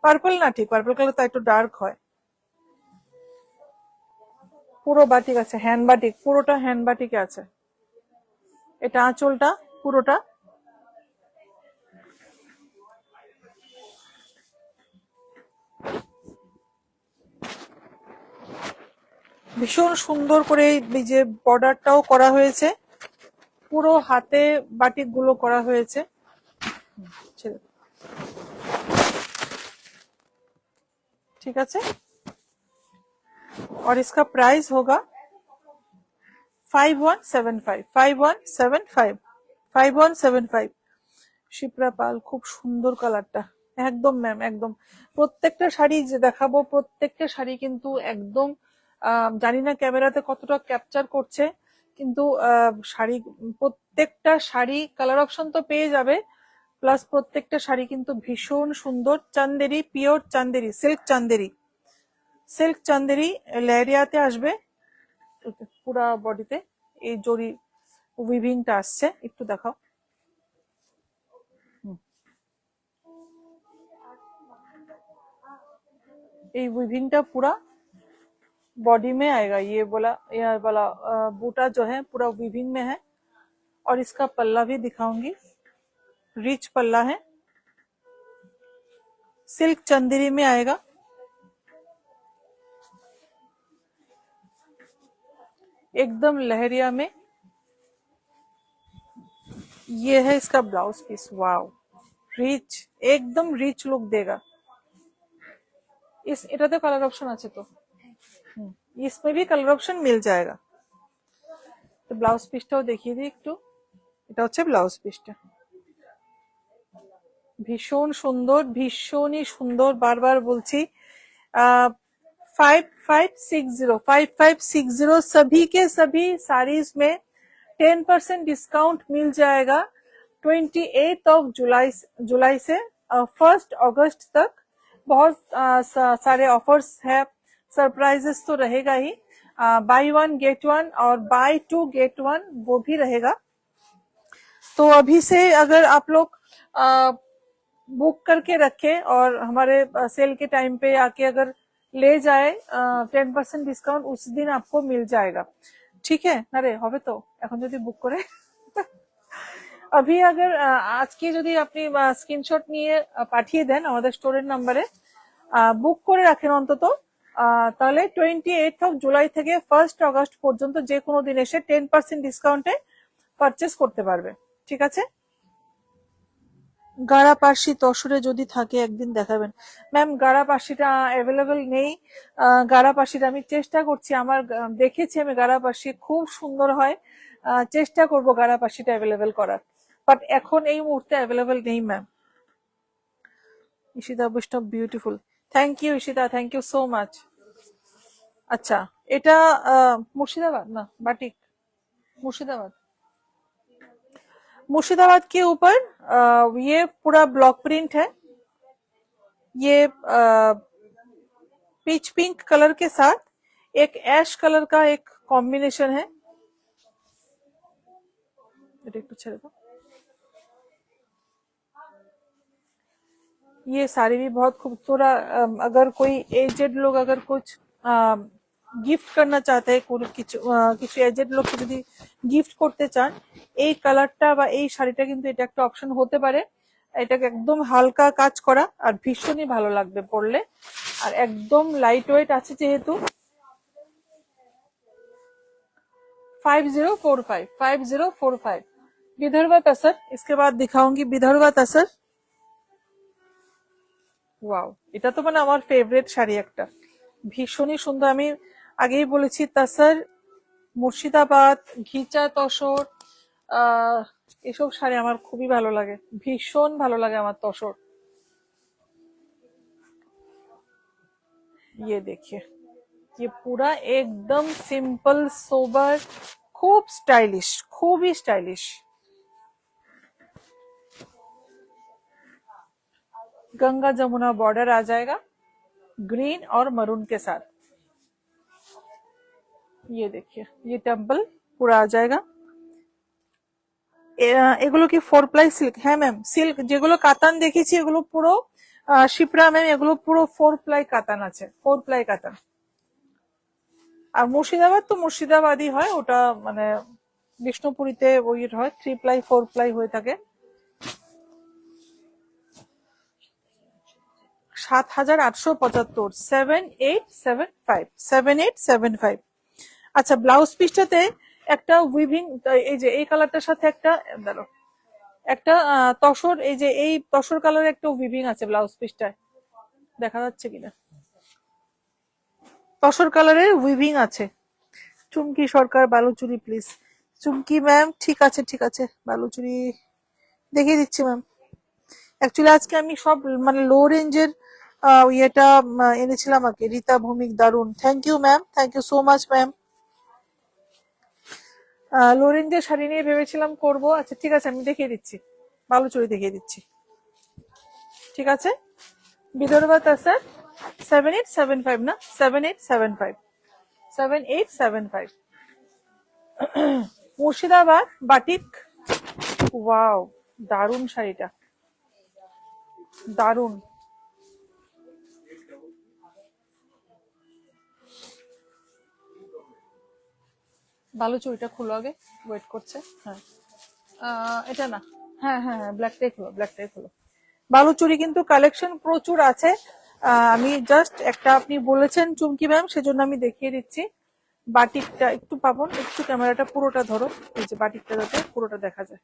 Speaker 1: পার্পল না, ঠিক পার্পল কালার তো একটু ডার্ক হয়। পুরো বাটিক আছে, হ্যান্ড বাটিক, পুরোটা হ্যান্ড বাটিকে আছে। এটা আঁচলটা পুরোটা, ভীষণ সুন্দর করে এই যে বর্ডারটাও করা হয়েছে, পুরো হাতে বাটিক গুলো করা হয়েছে। ठीक है। और इसका प्राइस होगा 5175, 5175, 5175। শিপ্রা পাল, খুব সুন্দর কালারটা, একদম ম্যাম একদম। প্রত্যেকটা শাড়ি যে দেখাবো, প্রত্যেকটা শাড়ি কিন্তু একদম জানি না ক্যামেরাতে কতটা ক্যাপচার করছে, কিন্তু শাড়ি, প্রত্যেকটা শাড়ি কালার অপশন তো পেয়ে যাবে, প্লাস প্রত্যেকটা শাড়ি কিন্তু ভীষণ সুন্দর। Chanderi, pure Chanderi, silk Chanderi, silk Chanderi লেহেরিয়াতে আসবে পুরা বডিতে। এই জরি উইভিংটা আসছে, একটু দেখাও। ये विभिंगटा पूरा बॉडी में आएगा, ये वाला बूटा जो है पूरा विभिंग में है। और इसका पल्ला भी दिखाऊंगी, रिच पल्ला है, सिल्क चंदेरी में आएगा। एकदम लहरिया में। ये है इसका ब्लाउज पीस, वाव, रिच, एकदम रिच लुक देगा। इस এটাতে কালার অপশন আছে তো, इसमें भी कलर ऑप्शन मिल जाएगा। তো ব্লাউজ পিসটাও দেখিয়ে দিই একটু। এটা হচ্ছে ব্লাউজ পিসটা, ভীষণ সুন্দর, ভীষণই সুন্দর, বারবার বলছি। 5560, 5560 सभी के सभी साड़ीज में 10% डिस्काउंट मिल जाएगा 28 जुलाई से 1 अगस्त तक। बहुत सारे ऑफर्स है, सरप्राइजेस तो रहेगा ही, बाय 1 गेट 1 और बाय 2 गेट 1 वो भी रहेगा। तो अभी से अगर आप लोग बुक करके रखे और हमारे सेल के टाइम पे आके अगर ले जाए 10% डिस्काउंट उस दिन आपको मिल जाएगा, ठीक है ना रे? হবে তো এখন যদি বুক করে अभी अगर आज की যদি আপনি স্ক্রিনশট নিয়ে পাঠিয়ে দেন আমাদের স্টোরের নম্বরে, বুক করে রাখেন অন্তত, তাহলে 28 জুলাই থেকে 1 আগস্ট পর্যন্ত যে কোনো দিন এসে 10% ডিসকাউন্টে পারচেস করতে পারবে, ঠিক আছে? গাড়া পার্সি তসরে যদি থাকে একদিন দেখাবেন। ম্যাম গাড়া পার্সিটা অ্যাভেলেবেল নেই, গাড়া পার্সিটা আমি চেষ্টা করছি, আমার দেখেছি আমি গাড়া পার্সি খুব সুন্দর হয়, চেষ্টা করব গাড়া পার্সিটা অ্যাভেলেবেল করার, বাট এখন এই মুহূর্তে অ্যাভেলেবেল নেই ma'am. Ishita Baishnab, beautiful, thank you Ishita, thank you so much. আচ্ছা, এটা মুর্শিদাবাদ না বাটিক, मुर्शिदाबाद, मुर्शिदाबाद के ऊपर ये पूरा ब्लॉक प्रिंट है। ये पीच पिंक कलर के साथ एक ऐश कलर का एक कॉम्बिनेशन है। ये साड़ी भी बहुत खूबसूरत, अगर कोई एजेड लोग अगर कुछ गिफ्ट करना चाहते हैं কোনো কিছু কিছু এজেড লোককে যদি গিফট করতে চান, এই কালারটা বা এই শাড়িটা কিন্তু এটা একটা অপশন হতে পারে। এটাকে একদম হালকা কাজ করা আর ভীষণই ভালো লাগবে পরলে, আর একদম লাইট ওয়েট আছে যেহেতু। 5045 विदर्भा तसर। इसके बाद दिखाऊंगी विदर्भा तसर। ওয়াও, এটা তো মানে আমার ফেভারিট শাড়ি একটা, ভীষণই সুন্দর। আমি আগেই বলেছি তাসার, মুর্শিদাবাদ, ঘিচা তসর, এসব শাড়ি আমার খুবই ভালো লাগে, ভীষণ ভালো লাগে আমার তসর। ये देखिए, ये पूरा एकदम सिंपल सोबर, खूब स्टाइलिश, खूब ही स्टाइलिश। गंगा जमुना बॉर्डर आ जाएगा ग्रीन और मरून के साथ। ये देखिए, ये टेम्पल पूरा आ जाएगा। এগুলো কি 4 প্লাই সিল্ক? হ্যাঁ ম্যাম, সিল্ক যেগুলো কাতান দেখেছি এগুলো পুরো শিপ্রা ম্যাম, এগুলো পুরো 4 প্লাই কাতান আছে, 4 প্লাই কাতান। আর মুর্শিদাবাদ তো মুর্শিদাবাদই হয়, ওটা মানে বিষ্ণুপুরীতে ওই হয় 3 প্লাই 4 প্লাই হয়ে থাকে। 7875, 7875। আচ্ছা, ব্লাউজ পিসটাতে একটা উইভিং, এই যে এই কালারটার সাথে একটা দাঁড়ো, একটা তসর, এই যে এই তসর কালারের একটা উইভিং আছে ব্লাউজ পিসটায়, দেখা যাচ্ছে কিনা, তসর কালারের উইভিং আছে। চুমকি সরকার, বালুচুরি প্লিজ। চুমকি ম্যাম, ঠিক আছে ঠিক আছে, বালুচুরি দেখিয়ে দিচ্ছি ম্যাম। অ্যাকচুয়ালি আজকে আমি সব মানে লো রেঞ্জের ইয়েটা এনেছিলাম আগে। রীতা ভৌমিক, দারুন, thank you ma'am, thank you so much ma'am. Low রেঞ্জের শাড়ি নিয়ে ভেবেছিলাম করব। আচ্ছা ঠিক আছে, আমি দেখিয়ে দিচ্ছি, বালুচুরি দেখিয়ে দিচ্ছি, ঠিক আছে। বিদর্ভা তাসার 7875 না, 7875, 7875। মুর্শিদাবাদ বাটিক, ওয়াও দারুন শাড়িটা, দারুন। বালুচুরিটা খুলো আগে, ওয়েট করছে। হ্যাঁ, এটা না, হ্যাঁ হ্যাঁ হ্যাঁ, ব্ল্যাকটাই খুলো, ব্ল্যাকটাই খুলো। বালুচুরি কিন্তু কালেকশন প্রচুর আছে। আমি জাস্ট একটা, আপনি বলেছেন চুমকি ম্যাম, সেজন্য আমি দেখিয়ে দিচ্ছি। বাটিকটা একটু পাবন, একটু ক্যামেরাটা পুরোটা ধরো, এই যে বাটিকটা যাতে পুরোটা দেখা যায়।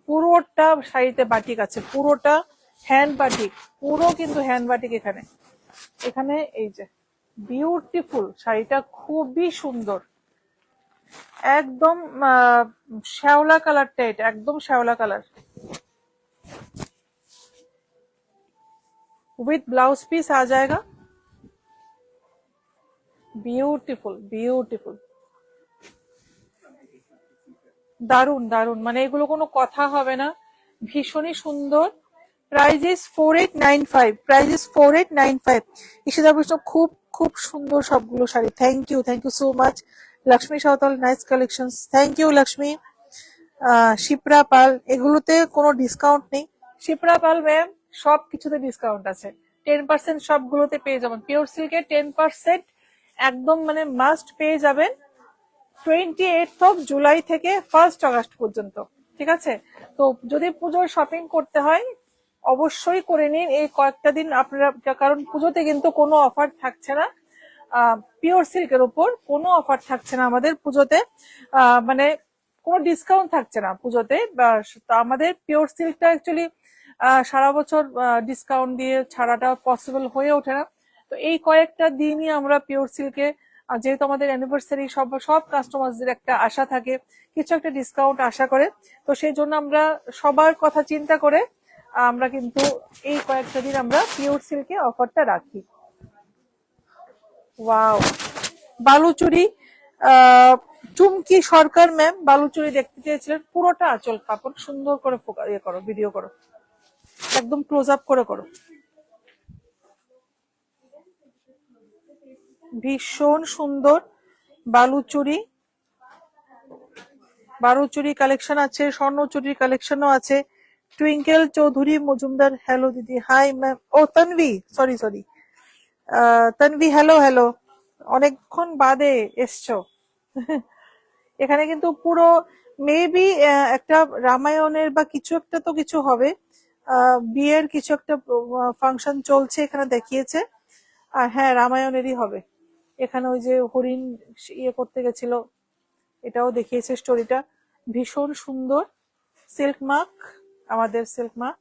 Speaker 1: পুরোটা শাড়িতে বাটিক আছে, পুরোটা হ্যান্ড বাটিক, পুরো কিন্তু হ্যান্ড বাটিক এখানে। এখানে এই যে বিউটিফুল শাড়িটা, খুবই সুন্দর, একদম শ্যাওলা কালারটা, এটা একদম শ্যাওলা কালার विथ ब्लाउज पीस आ जाएगा। বিউটিফুল বিউটিফুল, দারুন দারুন, মানে এগুলো কোনো কথা হবে না, ভীষণই সুন্দর। Price is 4895, price is 4895। Ishita Baishnab, খুব খুব সুন্দর সবগুলো sari, thank you so much. Lakshmi Santhal, nice collection, thank you Lakshmi. Shipra Pal, এগুলোতে কোনো ডিসকাউন্ট নেই। শিপ্রা পাল ম্যাম, সব কিছুতে ডিসকাউন্ট আছে, 10% সবগুলোতে পেয়ে যাবেন। পিওর সিল্কে 10% একদম মানে মাস্ট পেয়ে যাবেন 28 জুলাই থেকে 1 আগস্ট পর্যন্ত, ঠিক আছে। তো যদি পুজোর শপিং করতে হয় অবশ্যই করে নিন এই কয়েকটা দিন আপনারা, কারণ পুজোতে কিন্তু কোনো অফার থাকছে না, পিওর সিল্কের উপর কোনো অফার থাকছে না আমাদের পুজোতে, মানে কোনো ডিসকাউন্ট থাকছে না পুজোতে। আমাদের পিওর সিল্কটা অ্যাকচুয়ালি সারা বছর ডিসকাউন্ট দিয়ে ছাড়াটা পসিবল হয়ে ওঠে না। তো এই কয়েকটা দিনই আমরা পিওর সিল্কে, যেহেতু আমাদের অ্যানিভার্সারি, সব কাস্টমারদের একটা আশা থাকে কিছু একটা ডিসকাউন্ট আশা করে, তো সেই জন্য আমরা সবার কথা চিন্তা করে আমরা কিন্তু এই কয়েকটা দিন আমরা পিওর সিল্কে অফারটা রাখি। ওয়াও, বালুচুরি, চুমকি সরকার ম্যাম, বালুচুরি দেখতে চেয়েছিলেন, পুরোটা আঁচল কাপড়, সুন্দর করে ইয়ে করো, ভিডিও করো, একদম ক্লোজ আপ করে করো। ভীষণ সুন্দর বালুচুরি, বালুচুরি কালেকশন আছে, স্বর্ণচুরির কালেকশনও আছে। টুইঙ্কেল চৌধুরী মজুমদার, হ্যালো দিদি, হাই ম্যাম, ও Tanvi, sorry sorry, Tanvi hello hello, অনেকক্ষণ বাদে এসছো। এখানে কিন্তু পুরো মেবি একটা রামায়ণের বা কিছু একটা তো কিছু হবে, বিয়ের কিছু একটা ফাংশন চলছে এখানে দেখিয়েছে। আর হ্যাঁ, রামায়ণেরই হবে। এখানে ওই যে হরিণ ইয়ে করতে গেছিল, এটাও দেখিয়েছে স্টোরিটা। ভীষণ সুন্দর সিল্ক মার্ক, আমাদের silk mark.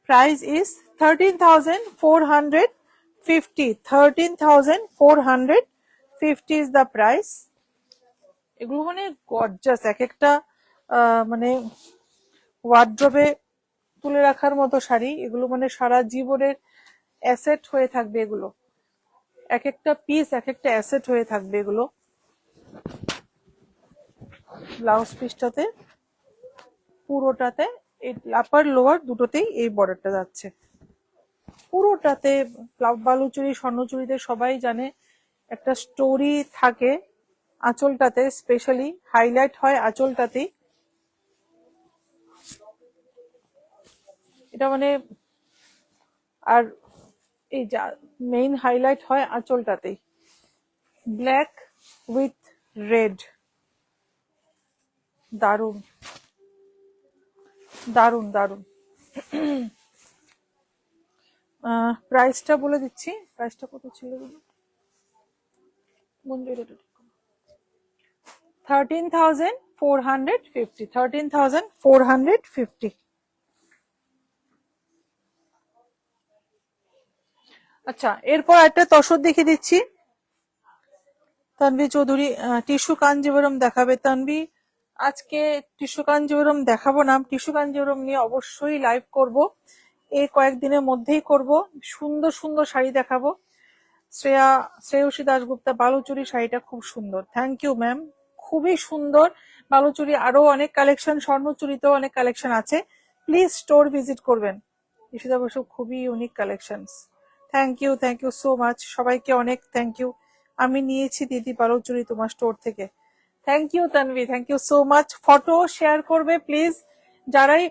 Speaker 1: Price is 13,450, 13,450 is the price. এগুলো মানে গর্জাস, এক একটা মানে ওয়ার্ড্রবে তুলে রাখার মতো শাড়ি এগুলো, মানে সারা জীবনের অ্যাসেট হয়ে থাকবে এগুলো, এক একটা পিস এক একটা অ্যাসেট হয়ে থাকবে এগুলো। ব্লাউজ পিসটাতে পুরোটাতে এই আপার লোয়ার দুটোতেই এই বর্ডারটা যাচ্ছে, পুরোটাতে বালুচুরি স্বর্ণচুরিতে সবাই জানে একটা স্টোরি থাকে আঁচলটাতে, স্পেশালি হাইলাইট হয় আঁচলটাতেই। এটা মানে আর এই যা মেইন হাইলাইট হয় আঁচলটাতেই, ব্ল্যাক উইথ রেড। দারুন দারুন দারুন। প্রাইসটা বলে দিচ্ছি, প্রাইসটা কত ছিল বলুন। 13,450, 13,450। আচ্ছা, এরপর একটা তসর দেখিয়ে দিচ্ছি। তানভি চৌধুরী টিস্যু কাঞ্জিবরম দেখাবে। তানভি আজকে টিস্যু কাঞ্জিবরম দেখাবো না, টিস্যু কাঞ্জিবরম নিয়ে অবশ্যই লাইভ করব, এই কয়েকদিনের মধ্যেই করব। সুন্দর সুন্দর শাড়ি দেখাবো। শ্রেয়সী দাশগুপ্তা, বালুচুরি শাড়িটা খুব সুন্দর। থ্যাংক ইউ ম্যাম, খুবই সুন্দর বালুচুরি। আরো অনেক কালেকশন, স্বর্ণচুরিতেও অনেক কালেকশন আছে, প্লিজ স্টোর ভিজিট করবেন। ঈশিতা বসু, খুবই unique collections. Thank you so much, সবাইকে অনেক থ্যাংক ইউ। আমি নিয়েছি দিদি বালুচুরি তোমার স্টোর থেকে। Thank you Tanvi, thank you so much. Photo share করবে প্লিজ যারাই।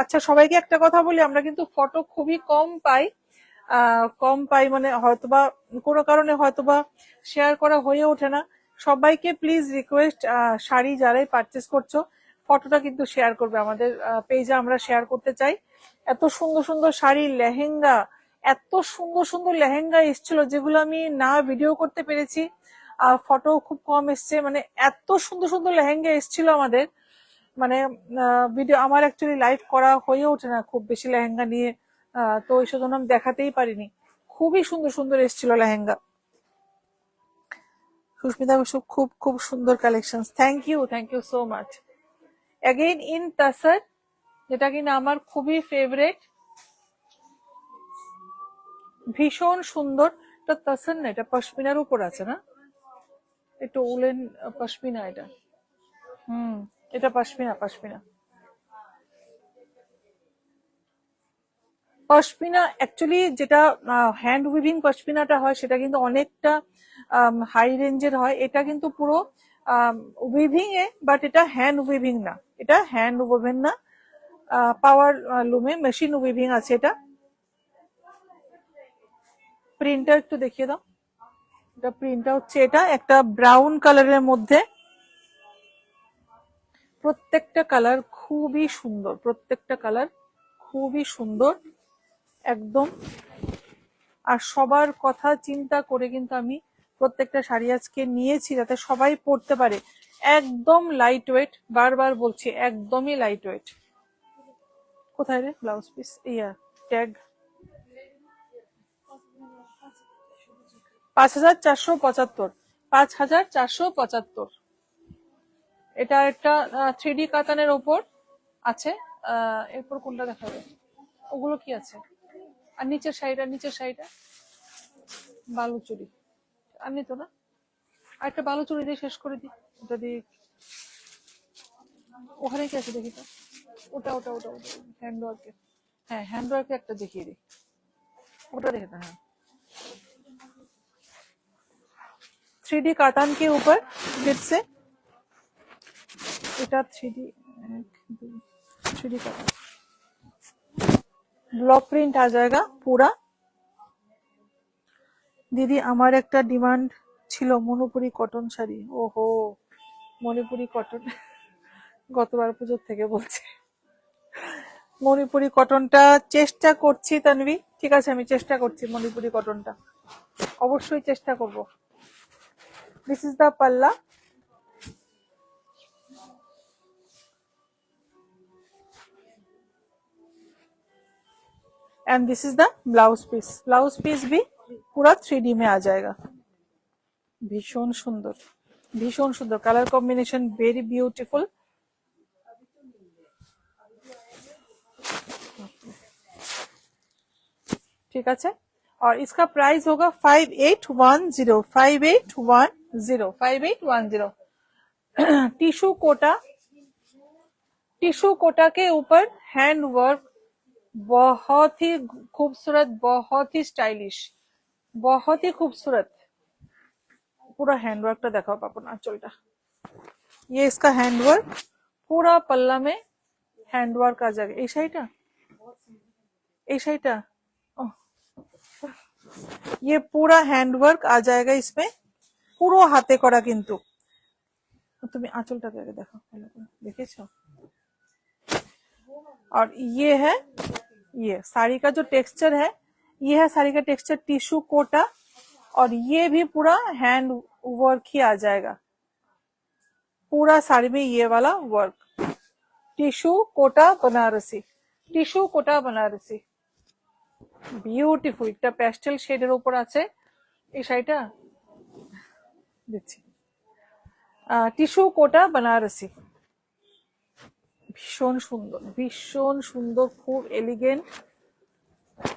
Speaker 1: আচ্ছা, সবাইকে একটা কথা বলি, আমরা কিন্তু ফটো খুবই কম পাই, মানে হয়তোবা কোনো কারণে হয়তোবা শেয়ার করা হয়ে ওঠে না। সবাইকে প্লিজ রিকোয়েস্ট, শাড়ি যারাই পারচেস করছো ফটোটা কিন্তু শেয়ার করবে আমাদের পেজে, আমরা শেয়ার করতে চাই। এত সুন্দর সুন্দর শাড়ি, লেহেঙ্গা, এত সুন্দর সুন্দর লেহেঙ্গা এসেছিল যেগুলো আমি না ভিডিও করতে পেরেছি, ফটো খুব কম এসছে। মানে এত সুন্দর সুন্দর লেহেঙ্গা এসেছিল আমাদের, মানে ভিডিও আমার অ্যাকচুয়ালি লাইভ করা হয়ে ওঠে না খুব বেশি লেহেঙ্গা নিয়ে, তো এই সেজন্য আমি দেখাতেই পারিনি। খুবই সুন্দর সুন্দর এসেছিল লেহেঙ্গা। সুস্মিতা বসু, খুব খুব সুন্দর collection. Thank you so much. Again in tussar, যেটা কিনা আমার খুবই ফেভারেট, ভীষণ সুন্দর। এটা তাসার না, এটা পশমিনার উপর আছে না, একটু উলেন পশমিনা এটা। এটা পশমিনা, পশমিনা পশমিনা অ্যাকচুয়ালি যেটা হ্যান্ড উইভিং পশমিনাটা হয় সেটা কিন্তু অনেকটা হাই রেঞ্জের হয়। এটা কিন্তু পুরো উইভিং এ, বাট এটা হ্যান্ড উইভিং না, এটা হ্যান্ড উইভিং না, পাওয়ার লুমে মেশিন উইভিং আছে এটা। প্রিন্টটা একটু দেখিয়ে দাও। এটা প্রিন্টটা হচ্ছে এটা একটা ব্রাউন কালারের মধ্যে, প্রত্যেকটা কালার খুবই সুন্দর, প্রত্যেকটা কালার খুবই সুন্দর একদম। আর সবার কথা চিন্তা করে কিন্তু আমি প্রত্যেকটা শাড়ি আজকে নিয়েছি যাতে সবাই পরতে পারে। একদম লাইট ওয়েট, বারবার বলছি একদমই লাইট ওয়েট। কোথায় রে ব্লাউজ পিস, ইয়া ট্যাগ 5,475, 5,475। এটা একটা 3D কাতানের ওপর আছে। এরপর কোনটা দেখাবে, ওগুলো কি আছে? আর নিচের শাড়িটা, নিচের শাড়িটা বালুচুরি, আর নিত না, আর একটা বালুচুরি দিয়ে শেষ করে দিই, ওটা দিয়ে। ওখানে কি আছে দেখি তো, ওটা ওটা ওটা ওটা হ্যান্ড ওয়ার্কে, হ্যাঁ হ্যান্ড ওয়ার্কে একটা দেখিয়ে দিই, ওটা দেখে না। হ্যাঁ, 3D कातान के ऊपर फिर से, এটা 3D, 3D katan block print आ जाएगा पूरा। দিদি আমার একটা ডিমান্ড ছিল মণিপুরি কটন শাড়ি। ওহো, মণিপুরি কটন গতবার পুজোর থেকে বলছে। মণিপুরি কটনটা চেষ্টা করছি তানভি, ঠিক আছে আমি চেষ্টা করছি মণিপুরি কটনটা, অবশ্যই চেষ্টা করব। দিস ইজ দ্য পাল্লা and this is the blouse piece. Blouse piece भी पूरा 3D में आ जाएगा। भीषण सुंदर, भीषण सुंदर कलर कॉम्बिनेशन, वेरी ब्यूटीफुल। ठीक है, और इसका प्राइस होगा 5810, 5810, 5810। टिश्यू कोटा, टिश्यू कोटा के ऊपर हैंड वर्क, बहुत ही खूबसूरत, बहुत ही स्टाइलिश, बहुत ही खूबसूरत। पूरा हैंडवर्क देखो पापन आंचलटा, ये इसका हैंडवर्क, पूरा पल्ला में हैंडवर्क आ जाएगा। এই শাড়িটা, এই শাড়িটা, ये पूरा हैंडवर्क आ जाएगा इसमें, পুরো হাতে করা। কিন্তু তুমি আঁচলটাকে আগে দেখো, ভালো করে দেখেছো। और ये है, ये साड़ी का जो टेक्सचर है, ये है साड़ी का टेक्सचर टिश्यू कोटा, और ये भी पूरा हैंड वर्क ही आ जाएगा। पूरा साड़ी में ये वाला work, tissue Kota Banarasi, tissue Kota Banarasi, beautiful. একটা প্যাস্টেল শেডের উপর আছে এই শাড়িটা, দেখছি টিস্যু কোটা बनारसी, भीषण सुंदर, भीषण सुंदर, खूब एलिगेंट।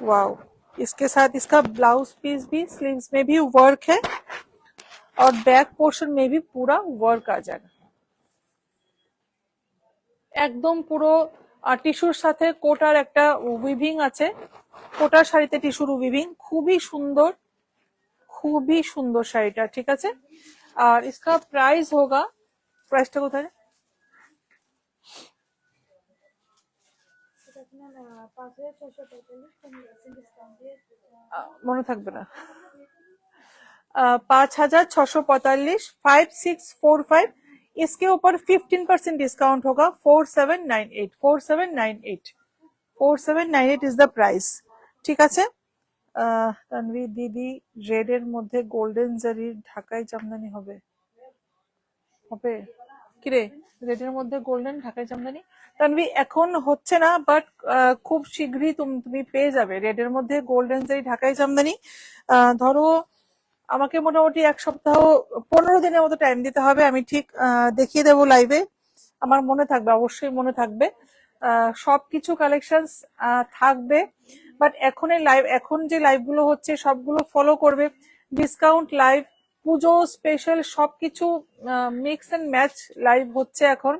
Speaker 1: वाओ, इसके साथ इसका ब्लाउज पीस भी स्लीव्स में भी वर्क है, और बैक पोर्शन में भी पूरा वर्क आ जाएगा। একদম পুরো টিস্যুর সাথে কোটার একটা উইভিং আছে, কোটার শাড়িতে টিস্যুর উইভিং, খুবই সুন্দর, খুবই সুন্দর শাড়িটা। ঠিক আছে, আর इसका प्राइस होगा, প্রাইসটা কোথায় মনে থাকবে না, 5645, 5645। इसके ऊपर 15% डिस्काउंट होगा, 4798, 4798, 4798 इज द प्राइस। ঠিক আছে, তানভি দিদি রেড এর মধ্যে গোল্ডেন জারির ঢাকাই জামদানি হবে, হবে কিরে? রেড এর মধ্যে গোল্ডেন ঢাকাই জামদানি তানভি এখন হচ্ছে না, বাট খুব শীঘ্রই তুমি পেয়ে যাবে রেড এর মধ্যে গোল্ডেন জারি ঢাকাই জামদানি। ধরো আমাকে মোটামুটি এক সপ্তাহ 15 দিনের মতো টাইম দিতে হবে, আমি ঠিক দেখিয়ে দেবো লাইভে, আমার মনে থাকবে, অবশ্যই মনে থাকবে। সবকিছু কালেকশন থাকবে, বাট এখন যে লাইভ গুলো হচ্ছে সবগুলো ফলো করবে। ডিসকাউন্ট লাইভ, পুজো স্পেশাল, সবকিছু মিক্স এন্ড ম্যাচ লাইভ হচ্ছে এখন,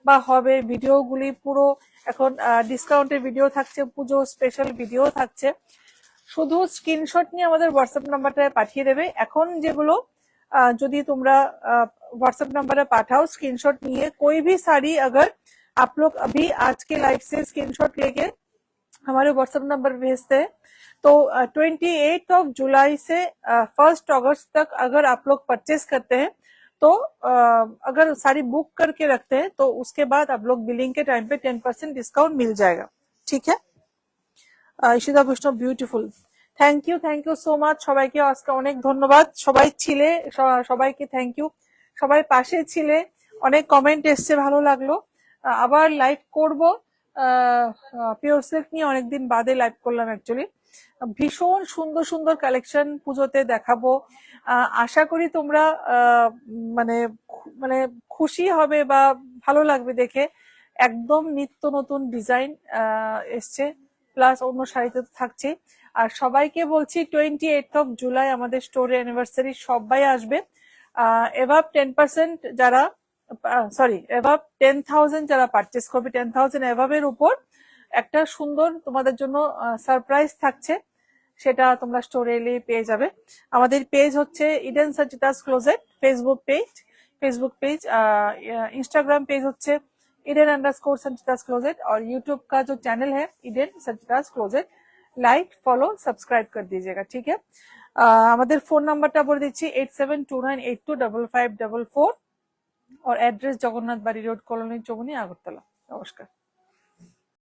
Speaker 1: বা হবে। ভিডিওগুলি পুরো এখন ডিসকাউন্টের ভিডিও থাকছে, পুজো স্পেশাল ভিডিও থাকছে। শুধু স্ক্রিনশট নিয়ে আমাদের হোয়াটসঅ্যাপ নাম্বারটায় পাঠিয়ে দেবে। এখন যেগুলো যদি তোমরা व्हाट्सएप नंबर पाठाओ स्क्रीनशॉट लिए, कोई भी साड़ी अगर आप लोग अभी आज के लाइव से स्क्रीनशॉट लेके हमारे व्हाट्सएप नंबर भेजते हैं, तो 28 जुलाई से 1 अगस्त तक अगर आप लोग परचेस करते हैं, तो अगर साड़ी बुक करके रखते हैं, तो उसके बाद आप लोग बिलिंग के टाइम पे 10% डिस्काउंट मिल जाएगा। ठीक है, Ishita Baishnab beautiful, thank you so much সবাইকে, আজকে অনেক ধন্যবাদ। সবাই ছিলে, সবাইকে থ্যাংক ইউ, সবাই পাশে ছিলে, অনেক কমেন্ট এসছে, ভালো লাগলো। আবার লাইভ করব, পিওর সিল্ক নিয়ে অনেকদিন বাদে লাইভ করলাম অ্যাকচুয়ালি। ভীষণ সুন্দর সুন্দর কালেকশন পুজোতে দেখাবো, আশা করি তোমরা মানে মানে খুশি হবে বা ভালো লাগবে দেখে। একদম নিত্য নতুন ডিজাইন এসছে, প্লাস অন্য শাড়িতে তো থাকছে। আর সবাইকে বলছি 28 জুলাই আমাদের স্টোরে অ্যানিভার্সারি, সবাই আসবে। এভাব 10% যারা, সরি এভাব 10,000 যারা পারচেস করবে, 10,000 এভাবের উপর একটা সুন্দর তোমাদের জন্য সারপ্রাইজ থাকছে, সেটা তোমরা স্টোরে এলে পেয়ে যাবে। আমাদের পেজ হচ্ছে Eden Sanchita's closet, Facebook page, Instagram page होच्छे eden_संचितास क्लोजेट, और यूट्यूब का जो चैनल है eden Sanchita's closet, like follow subscribe कर दीजिएगा। ठीक है, আমাদের ফোন নাম্বারটা বলে দিচ্ছি 8729825544 और एड्रेस जगन्नाथ बाड़ी रोड कॉलोनी चौमुनी আগরতলা। নমস্কার।